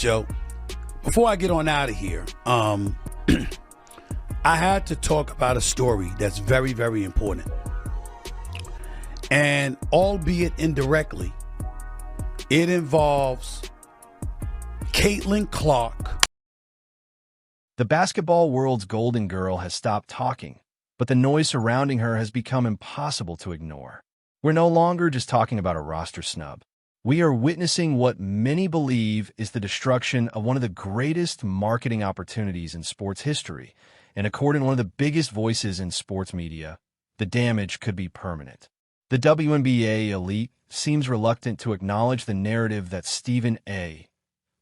Joe, before I get on out of here, I had to talk about a story that's very, very important. And albeit indirectly, it involves Caitlin Clark. The basketball world's golden girl has stopped talking, but the noise surrounding her has become impossible to ignore. We're no longer just talking about a roster snub. We are witnessing what many believe is the destruction of one of the greatest marketing opportunities in sports history, and according to one of the biggest voices in sports media, the damage could be permanent. The Wnba elite seems reluctant to acknowledge the narrative that Stephen A.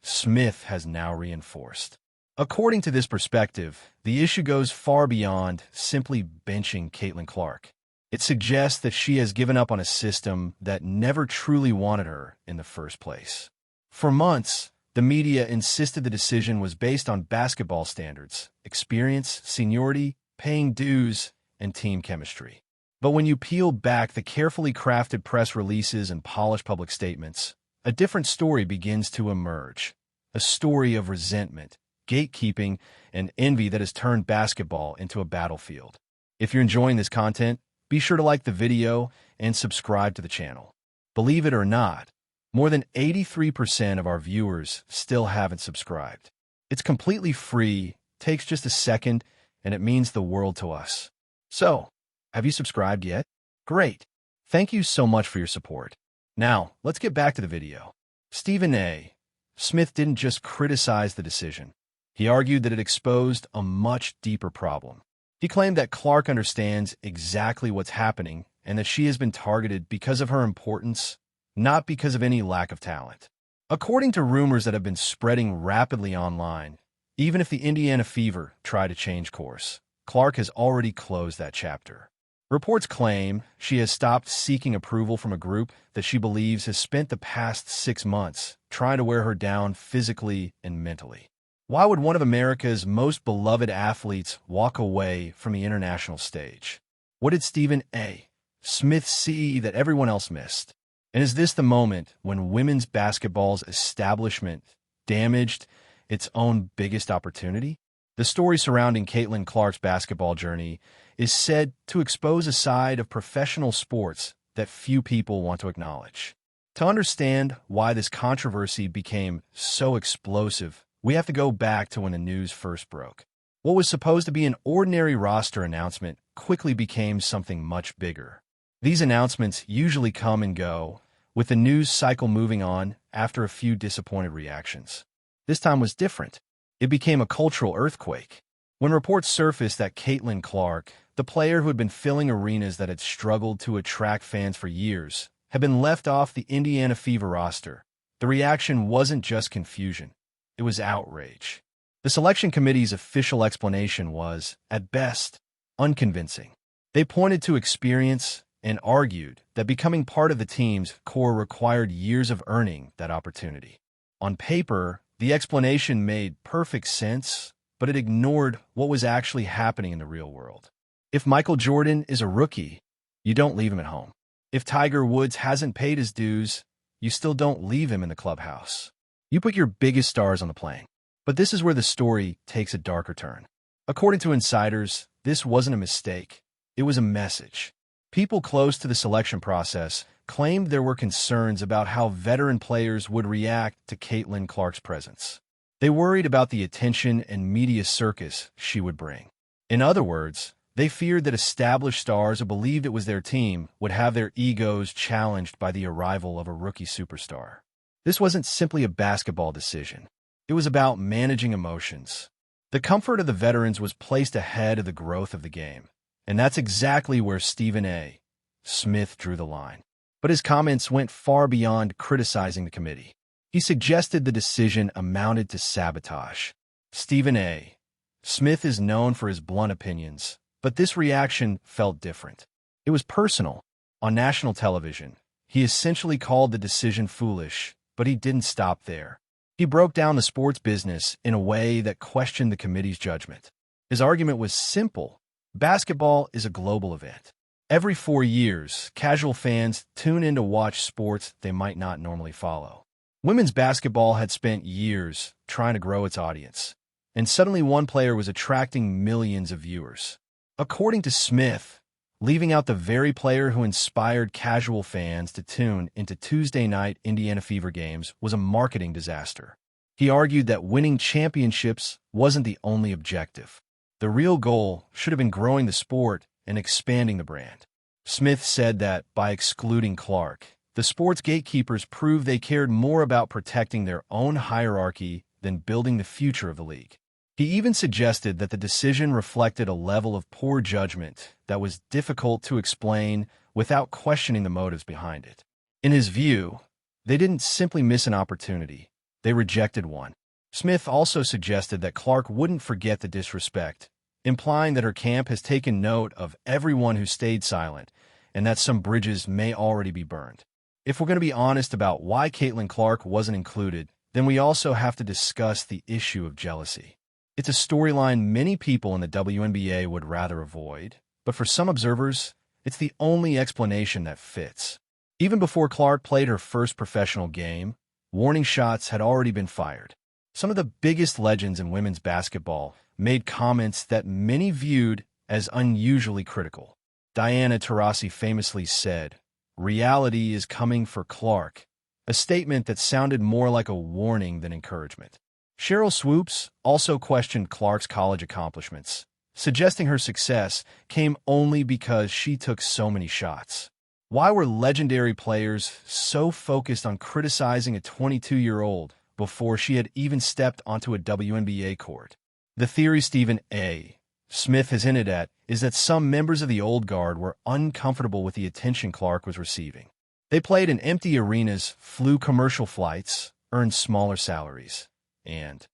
Smith has now reinforced. According to this perspective, the issue goes far beyond simply benching Caitlin Clark. It suggests that she has given up on a system that never truly wanted her in the first place. For months, the media insisted the decision was based on basketball standards, experience, seniority, paying dues, and team chemistry. But when you peel back the carefully crafted press releases and polished public statements, a different story begins to emerge. A story of resentment, gatekeeping, and envy that has turned basketball into a battlefield. If you're enjoying this content, be sure to like the video and subscribe to the channel. Believe it or not, more than 83% of our viewers still haven't subscribed. It's completely free, takes just a second, and it means the world to us. So, have you subscribed yet? Great. Thank you so much for your support. Now, let's get back to the video. Stephen A. Smith didn't just criticize the decision. He argued that it exposed a much deeper problem. He claimed that Clark understands exactly what's happening and that she has been targeted because of her importance, not because of any lack of talent. According to rumors that have been spreading rapidly online, even if the Indiana Fever try to change course, Clark has already closed that chapter. Reports claim she has stopped seeking approval from a group that she believes has spent the past 6 months trying to wear her down physically and mentally. Why would one of America's most beloved athletes walk away from the international stage? What did Stephen A. Smith see that everyone else missed? And is this the moment when women's basketball's establishment damaged its own biggest opportunity? The story surrounding Caitlin Clark's basketball journey is said to expose a side of professional sports that few people want to acknowledge. To understand why this controversy became so explosive, we have to go back to when the news first broke. What was supposed to be an ordinary roster announcement quickly became something much bigger. These announcements usually come and go, with the news cycle moving on after a few disappointed reactions. This time was different. It became a cultural earthquake. When reports surfaced that Caitlin Clark, the player who had been filling arenas that had struggled to attract fans for years, had been left off the Indiana Fever roster, the reaction wasn't just confusion. It was outrage. The selection committee's official explanation was, at best, unconvincing. They pointed to experience and argued that becoming part of the team's core required years of earning that opportunity. On paper, the explanation made perfect sense, but it ignored what was actually happening in the real world. If Michael Jordan is a rookie, you don't leave him at home. If Tiger Woods hasn't paid his dues, you still don't leave him in the clubhouse. You put your biggest stars on the plane. But this is where the story takes a darker turn. According to insiders, this wasn't a mistake. It was a message. People close to the selection process claimed there were concerns about how veteran players would react to Caitlin Clark's presence. They worried about the attention and media circus she would bring. In other words, they feared that established stars who believed it was their team would have their egos challenged by the arrival of a rookie superstar. This wasn't simply a basketball decision. It was about managing emotions. The comfort of the veterans was placed ahead of the growth of the game, and that's exactly where Stephen A. Smith drew the line. But his comments went far beyond criticizing the committee. He suggested the decision amounted to sabotage. Stephen A. Smith is known for his blunt opinions, but this reaction felt different. It was personal. On national television, he essentially called the decision foolish, but he didn't stop there. He broke down the sports business in a way that questioned the committee's judgment. His argument was simple. Basketball is a global event. Every 4 years, casual fans tune in to watch sports they might not normally follow. Women's basketball had spent years trying to grow its audience, and suddenly one player was attracting millions of viewers. According to Smith, leaving out the very player who inspired casual fans to tune into Tuesday night Indiana Fever games was a marketing disaster. He argued that winning championships wasn't the only objective. The real goal should have been growing the sport and expanding the brand. Smith said that by excluding Clark, the sports gatekeepers proved they cared more about protecting their own hierarchy than building the future of the league. He even suggested that the decision reflected a level of poor judgment that was difficult to explain without questioning the motives behind it. In his view, they didn't simply miss an opportunity, they rejected one. Smith also suggested that Clark wouldn't forget the disrespect, implying that her camp has taken note of everyone who stayed silent and that some bridges may already be burned. If we're going to be honest about why Caitlin Clark wasn't included, then we also have to discuss the issue of jealousy. It's a storyline many people in the WNBA would rather avoid, but for some observers, it's the only explanation that fits. Even before Clark played her first professional game, warning shots had already been fired. Some of the biggest legends in women's basketball made comments that many viewed as unusually critical. Diana Taurasi famously said, "Reality is coming for Clark," a statement that sounded more like a warning than encouragement. Sheryl Swoopes also questioned Clark's college accomplishments, suggesting her success came only because she took so many shots. Why were legendary players so focused on criticizing a 22-year-old before she had even stepped onto a WNBA court? The theory Stephen A. Smith has hinted at is that some members of the old guard were uncomfortable with the attention Clark was receiving. They played in empty arenas, flew commercial flights, earned smaller salaries, and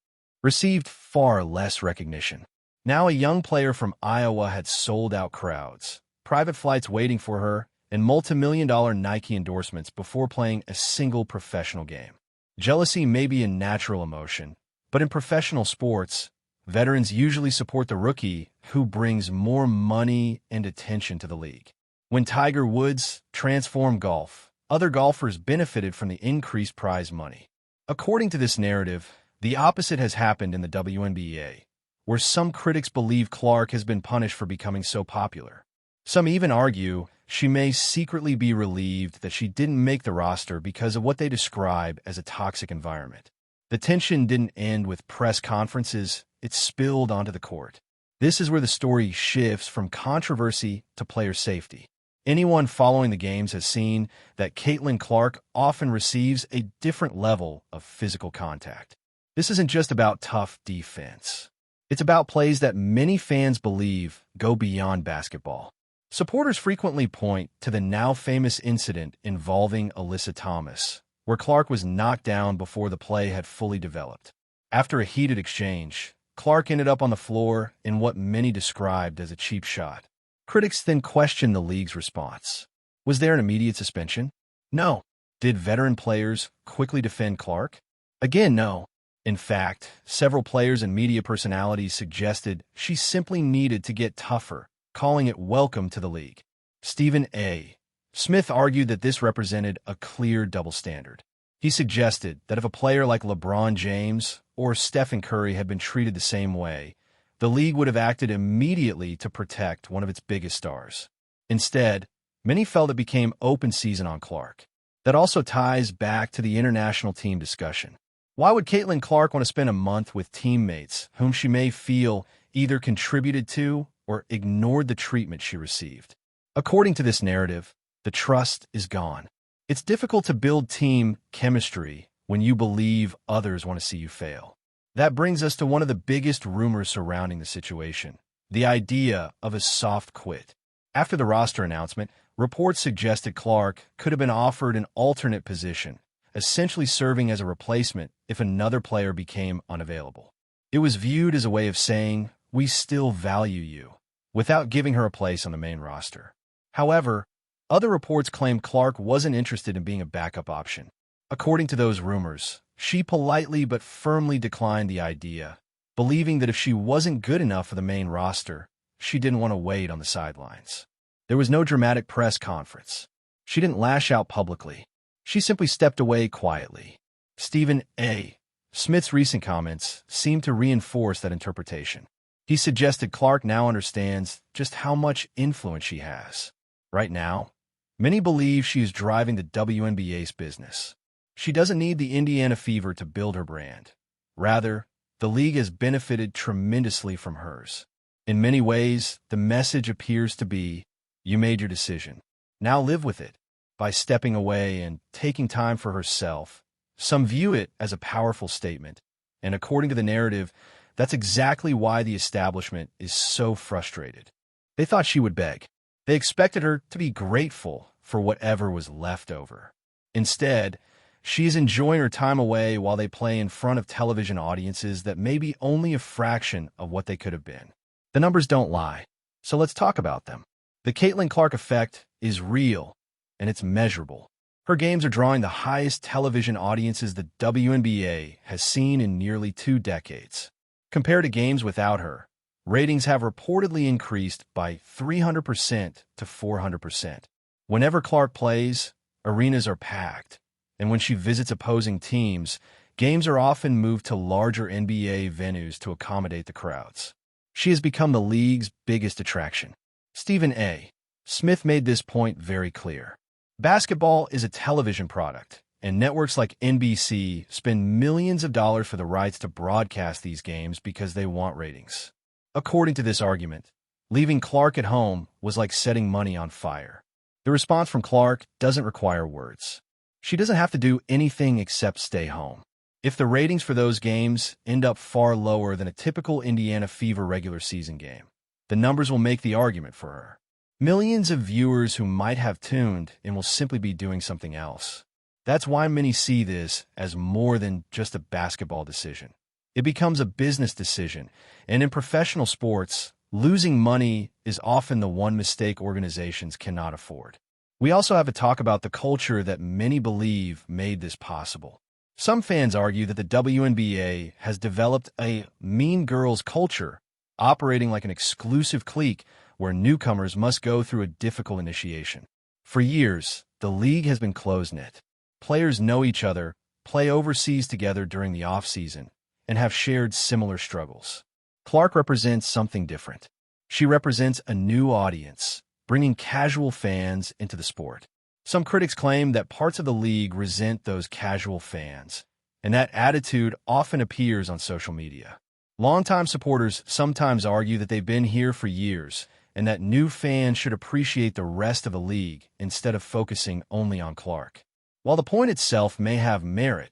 received far less recognition. Now a young player from Iowa had sold-out crowds, private flights waiting for her, and multi-million-dollar Nike endorsements before playing a single professional game. Jealousy may be a natural emotion, but in professional sports, veterans usually support the rookie who brings more money and attention to the league. When Tiger Woods transformed golf, other golfers benefited from the increased prize money. According to this narrative, the opposite has happened in the WNBA, where some critics believe Clark has been punished for becoming so popular. Some even argue she may secretly be relieved that she didn't make the roster because of what they describe as a toxic environment. The tension didn't end with press conferences, it spilled onto the court. This is where the story shifts from controversy to player safety. Anyone following the games has seen that Caitlin Clark often receives a different level of physical contact. This isn't just about tough defense. It's about plays that many fans believe go beyond basketball. Supporters frequently point to the now famous incident involving Alyssa Thomas, where Clark was knocked down before the play had fully developed. After a heated exchange, Clark ended up on the floor in what many described as a cheap shot. Critics then questioned the league's response. Was there an immediate suspension? No. Did veteran players quickly defend Clark? Again, no. In fact, several players and media personalities suggested she simply needed to get tougher, calling it welcome to the league. Stephen A. Smith argued that this represented a clear double standard. He suggested that if a player like LeBron James or Stephen Curry had been treated the same way, the league would have acted immediately to protect one of its biggest stars. Instead, many felt it became open season on Clark. That also ties back to the international team discussion. Why would Caitlin Clark want to spend a month with teammates whom she may feel either contributed to or ignored the treatment she received? According to this narrative, the trust is gone. It's difficult to build team chemistry when you believe others want to see you fail. That brings us to one of the biggest rumors surrounding the situation, the idea of a soft quit. After the roster announcement, reports suggested Clark could have been offered an alternate position, essentially serving as a replacement if another player became unavailable. It was viewed as a way of saying, "We still value you," without giving her a place on the main roster. However, other reports claimed Clark wasn't interested in being a backup option. According to those rumors, she politely but firmly declined the idea, believing that if she wasn't good enough for the main roster, she didn't want to wait on the sidelines. There was no dramatic press conference. She didn't lash out publicly. She simply stepped away quietly. Stephen A. Smith's recent comments seem to reinforce that interpretation. He suggested Clark now understands just how much influence she has. Right now, many believe she is driving the WNBA's business. She doesn't need the Indiana Fever to build her brand. Rather, the league has benefited tremendously from hers. In many ways, the message appears to be, you made your decision. Now live with it. By stepping away and taking time for herself, some view it as a powerful statement. And according to the narrative, that's exactly why the establishment is so frustrated. They thought she would beg. They expected her to be grateful for whatever was left over. Instead, she's enjoying her time away while they play in front of television audiences that may be only a fraction of what they could have been. The numbers don't lie, so let's talk about them. The Caitlin Clark effect is real, and it's measurable. Her games are drawing the highest television audiences the WNBA has seen in nearly 2 decades. Compared to games without her, ratings have reportedly increased by 300% to 400%. Whenever Clark plays, arenas are packed, and when she visits opposing teams, games are often moved to larger NBA venues to accommodate the crowds. She has become the league's biggest attraction. Stephen A. Smith made this point very clear. Basketball is a television product, and networks like NBC spend millions of dollars for the rights to broadcast these games because they want ratings. According to this argument, leaving Clark at home was like setting money on fire. The response from Clark doesn't require words. She doesn't have to do anything except stay home. If the ratings for those games end up far lower than a typical Indiana Fever regular season game, the numbers will make the argument for her. Millions of viewers who might have tuned in will simply be doing something else. That's why many see this as more than just a basketball decision. It becomes a business decision, and in professional sports, losing money is often the one mistake organizations cannot afford. We also have to talk about the culture that many believe made this possible. Some fans argue that the WNBA has developed a mean girls culture, operating like an exclusive clique where newcomers must go through a difficult initiation. For years, the league has been close-knit. Players know each other, play overseas together during the off-season, and have shared similar struggles. Clark represents something different. She represents a new audience, bringing casual fans into the sport. Some critics claim that parts of the league resent those casual fans, and that attitude often appears on social media. Longtime supporters sometimes argue that they've been here for years and that new fans should appreciate the rest of the league instead of focusing only on Clark. While the point itself may have merit,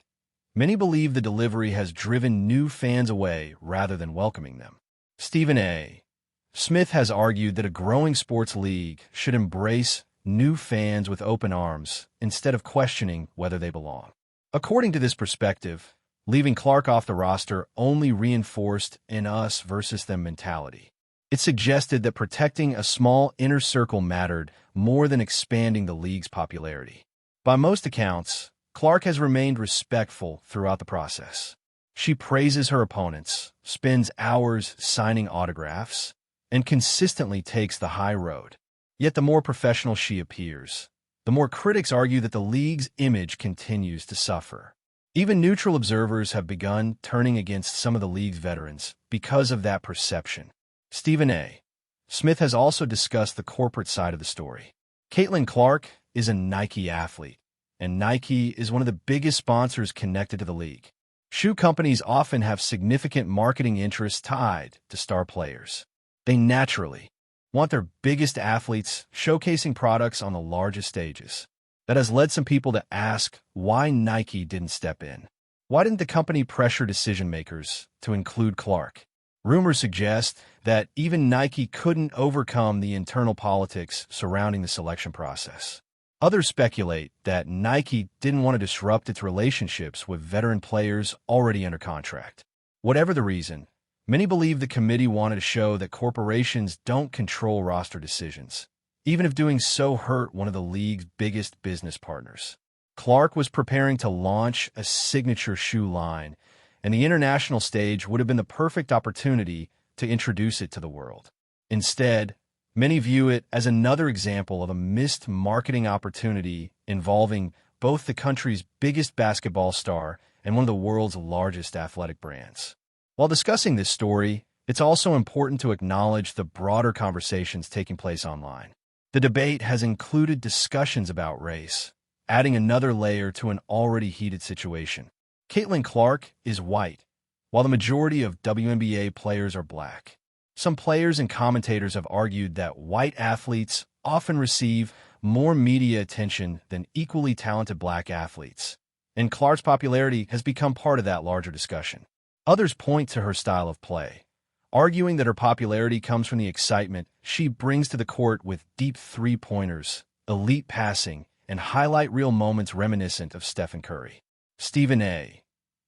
many believe the delivery has driven new fans away rather than welcoming them. Stephen A. Smith has argued that a growing sports league should embrace new fans with open arms instead of questioning whether they belong. According to this perspective, leaving Clark off the roster only reinforced an us versus them mentality. It suggested that protecting a small inner circle mattered more than expanding the league's popularity. By most accounts, Clark has remained respectful throughout the process. She praises her opponents, spends hours signing autographs, and consistently takes the high road. Yet the more professional she appears, the more critics argue that the league's image continues to suffer. Even neutral observers have begun turning against some of the league's veterans because of that perception. Stephen A. Smith has also discussed the corporate side of the story. Caitlin Clark is a Nike athlete, and Nike is one of the biggest sponsors connected to the league. Shoe companies often have significant marketing interests tied to star players. They naturally want their biggest athletes showcasing products on the largest stages. That has led some people to ask why Nike didn't step in. Why didn't the company pressure decision-makers to include Clark? Rumors suggest that even Nike couldn't overcome the internal politics surrounding the selection process. Others speculate that Nike didn't want to disrupt its relationships with veteran players already under contract. Whatever the reason, many believe the committee wanted to show that corporations don't control roster decisions, even if doing so hurt one of the league's biggest business partners. Clark was preparing to launch a signature shoe line, and the international stage would have been the perfect opportunity to introduce it to the world. Instead, many view it as another example of a missed marketing opportunity involving both the country's biggest basketball star and one of the world's largest athletic brands. While discussing this story, it's also important to acknowledge the broader conversations taking place online. The debate has included discussions about race, adding another layer to an already heated situation. Caitlin Clark is white, while the majority of WNBA players are black. Some players and commentators have argued that white athletes often receive more media attention than equally talented black athletes, and Clark's popularity has become part of that larger discussion. Others point to her style of play, arguing that her popularity comes from the excitement she brings to the court with deep three-pointers, elite passing, and highlight reel moments reminiscent of Stephen Curry. Stephen A.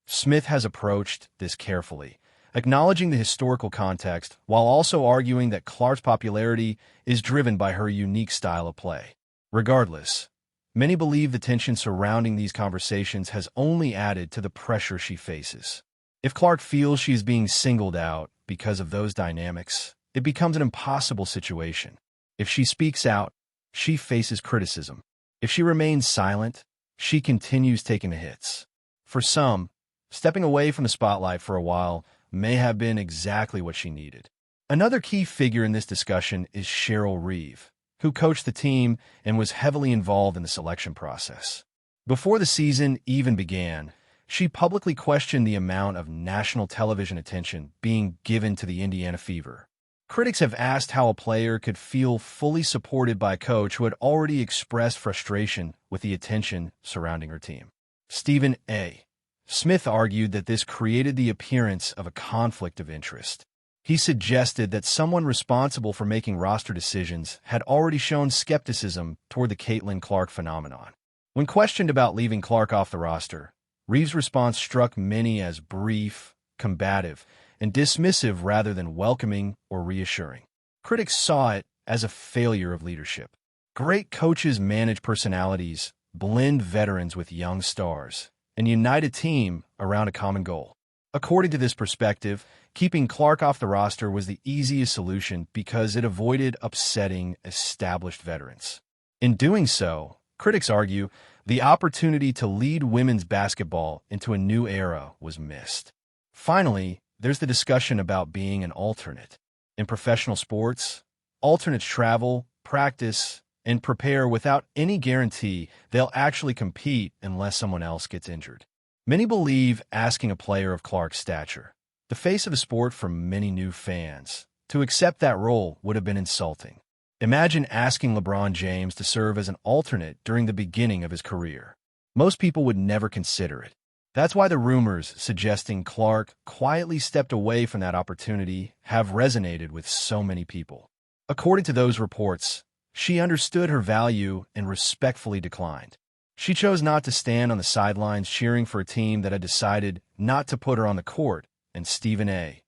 Smith has approached this carefully, acknowledging the historical context while also arguing that Clark's popularity is driven by her unique style of play. Regardless, many believe the tension surrounding these conversations has only added to the pressure she faces. If Clark feels she is being singled out because of those dynamics, it becomes an impossible situation. If she speaks out, she faces criticism. If she remains silent, she continues taking the hits. For some, stepping away from the spotlight for a while may have been exactly what she needed. Another key figure in this discussion is Cheryl Reeve, who coached the team and was heavily involved in the selection process. Before the season even began, she publicly questioned the amount of national television attention being given to the Indiana Fever. Critics have asked how a player could feel fully supported by a coach who had already expressed frustration with the attention surrounding her team. Stephen A. Smith argued that this created the appearance of a conflict of interest. He suggested that someone responsible for making roster decisions had already shown skepticism toward the Caitlin Clark phenomenon. When questioned about leaving Clark off the roster, Reeves' response struck many as brief, combative, and dismissive rather than welcoming or reassuring. Critics saw it as a failure of leadership. Great coaches manage personalities, blend veterans with young stars, and unite a team around a common goal. According to this perspective, keeping Clark off the roster was the easiest solution because it avoided upsetting established veterans. In doing so, critics argue, the opportunity to lead women's basketball into a new era was missed. Finally, there's the discussion about being an alternate. In professional sports, alternates travel, practice, and prepare without any guarantee they'll actually compete unless someone else gets injured. Many believe asking a player of Clark's stature, the face of the sport for many new fans, to accept that role would have been insulting. Imagine asking LeBron James to serve as an alternate during the beginning of his career. Most people would never consider it. That's why the rumors suggesting Clark quietly stepped away from that opportunity have resonated with so many people. According to those reports, she understood her value and respectfully declined. She chose not to stand on the sidelines cheering for a team that had decided not to put her on the court, and Stephen A.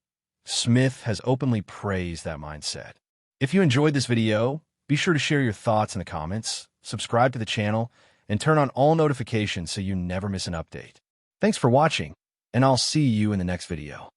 Smith has openly praised that mindset. If you enjoyed this video, be sure to share your thoughts in the comments, subscribe to the channel, and turn on all notifications so you never miss an update. Thanks for watching, and I'll see you in the next video.